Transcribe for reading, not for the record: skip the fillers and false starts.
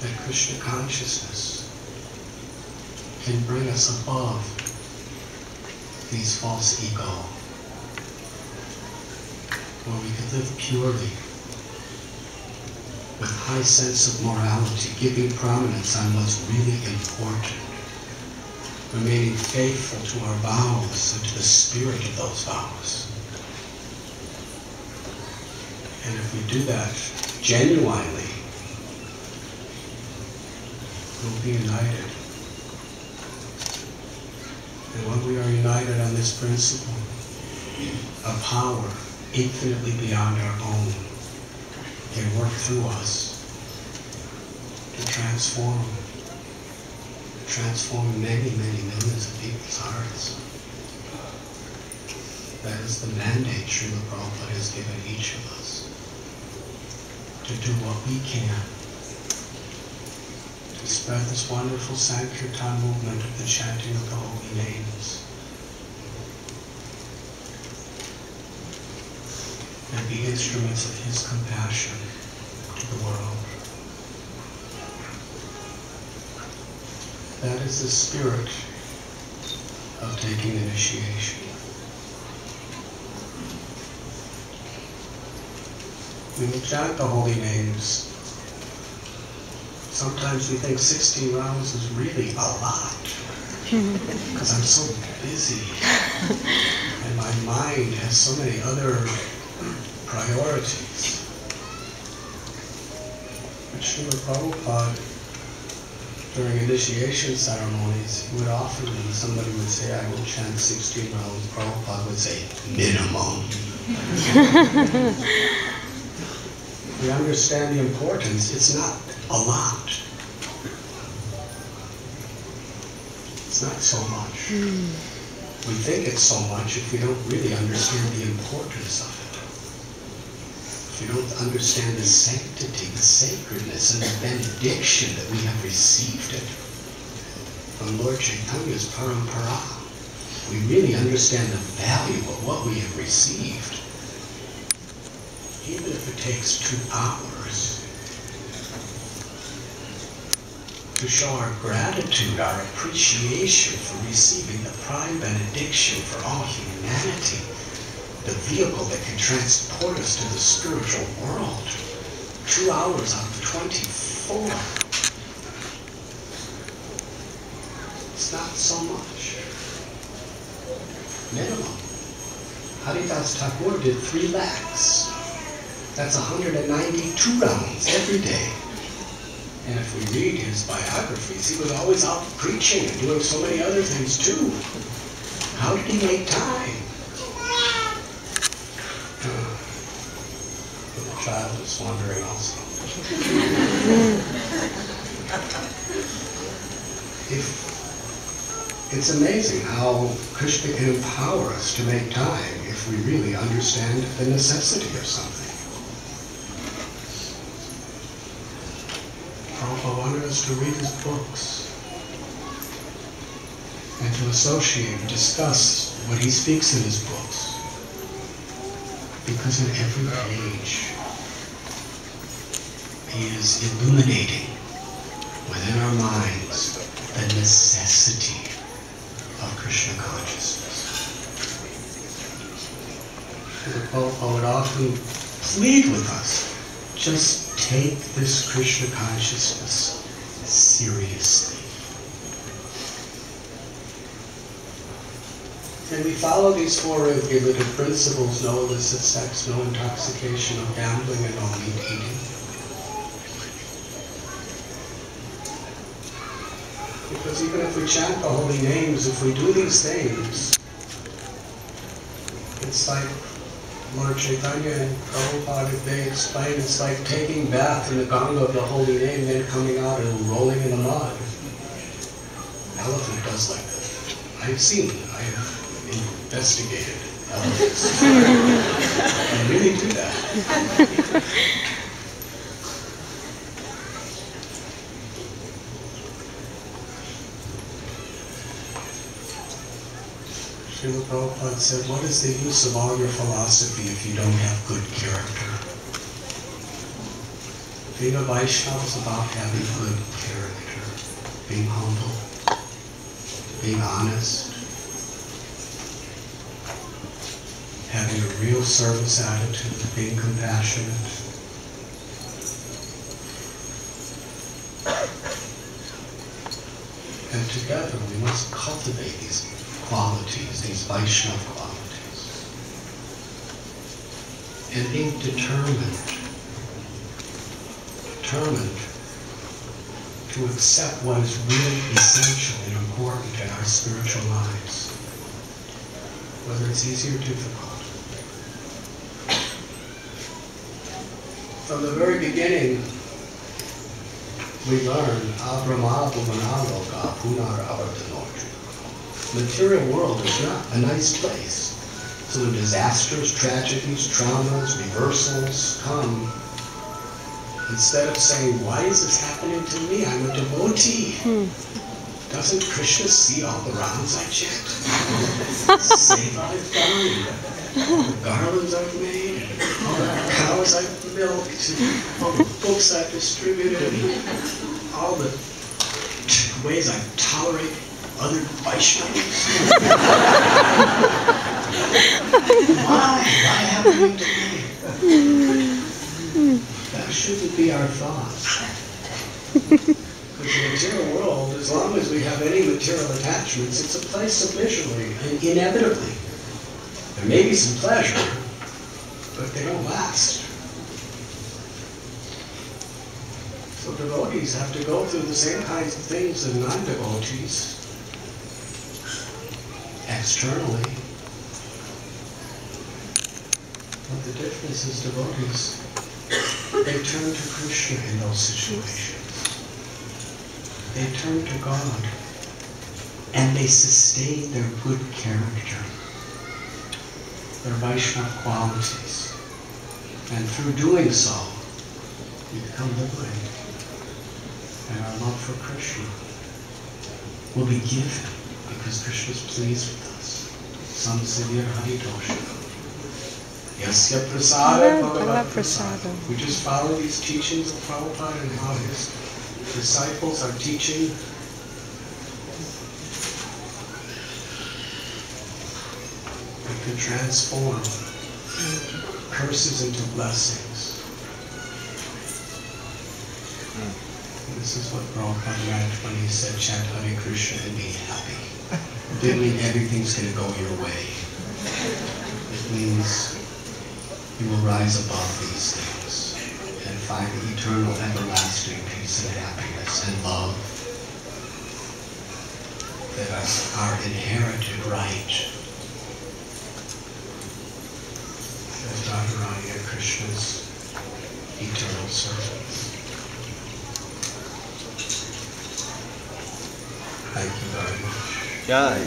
that Krishna consciousness can bring us above these false ego, where we can live purely, with high sense of morality, giving prominence on what's really important, remaining faithful to our vows and to the spirit of those vows. And if we do that genuinely, we'll be united. And when we are united on this principle, a power infinitely beyond our own can work through us to transform many, many millions of people's hearts. That is the mandate Srila Prabhupada has given each of us, to do what we can to spread this wonderful Sankirtan movement of the chanting of the holy names and be instruments of his compassion to the world. That is the spirit of taking initiation. When we chant the holy names, sometimes we think 16 rounds is really a lot, because I'm so busy, and my mind has so many other priorities. But Srila Prabhupada, during initiation ceremonies, he would often, when somebody would say, I will chant 16 rounds, Prabhupada would say, minimum. We understand the importance. It's not a lot. It's not so much. We think it's so much if we don't really understand the importance of it. If we don't understand the sanctity, the sacredness, and the benediction that we have received it from Lord Chaitanya's parampara, we really understand the value of what we have received. Even if it takes 2 hours to show our gratitude, our appreciation for receiving the prime benediction for all humanity, the vehicle that can transport us to the spiritual world, 2 hours out of 24. It's not so much. Minimum. Haridas Thakur did 3 lakhs. That's 192 rounds every day. And if we read his biographies, he was always out preaching and doing so many other things too. How did he make time? The child is wondering also. It's amazing how Krishna can empower us to make time if we really understand the necessity of something. Prabhupada wanted us to read his books and to associate and discuss what he speaks in his books. Because in every page, he is illuminating within our minds the necessity of Krishna consciousness. And the Prabhupada would often plead with us, just take this Krishna consciousness seriously. And we follow these 4 regulative principles: no illicit sex, no intoxication, no gambling, and no meat eating. Because even if we chant the holy names, if we do these things, it's like Lord Chaitanya and Prabhupada, they explain, it's like taking bath in the Ganga of the holy name, then coming out and rolling in the mud. An elephant does like that. I've seen it. I have investigated elephants. They really do that. Srila Prabhupada said, what is the use of all your philosophy if you don't have good character? Being a Vaishnava is about having good character, being humble, being honest, having a real service attitude, being compassionate. And together we must cultivate these qualities, these Vaishnava qualities. And being determined to accept what is really essential and important in our spiritual lives, whether it's easy or difficult. From the very beginning, we learn the material world is not a nice place. So when disasters, tragedies, traumas, reversals come, instead of saying, why is this happening to me? I'm a devotee. Doesn't Krishna see all the rounds I chant? Seva I've done, all the garlands I've made, all the cows I've milked, all the books I've distributed, all the ways I tolerate other Vaishnavas. Why happening to me? That shouldn't be our thoughts. Because the material world, as long as we have any material attachments, it's a place of misery, and inevitably. There may be some pleasure, but they don't last. So devotees have to go through the same kinds of things as non-devotees, externally. But the difference is devotees, they turn to Krishna in those situations. They turn to God, and they sustain their good character, their Vaishnava qualities. And through doing so, we become liberated. And our love for Krishna will be given because Krishna is pleased with us. Samsivya Haritosha. Yasya Prasada Bhagavad Prasada. We just follow these teachings of Prabhupada and how his disciples are teaching. We can transform curses into blessings. This is what Prabhupada meant when he said, chant Hare Krishna and be happy. It didn't mean everything's going to go your way. It means you will rise above these things and find the eternal, everlasting peace and happiness and love that are our inherited right as Radharani and Krishna's eternal servants. Thank you very much. Jai.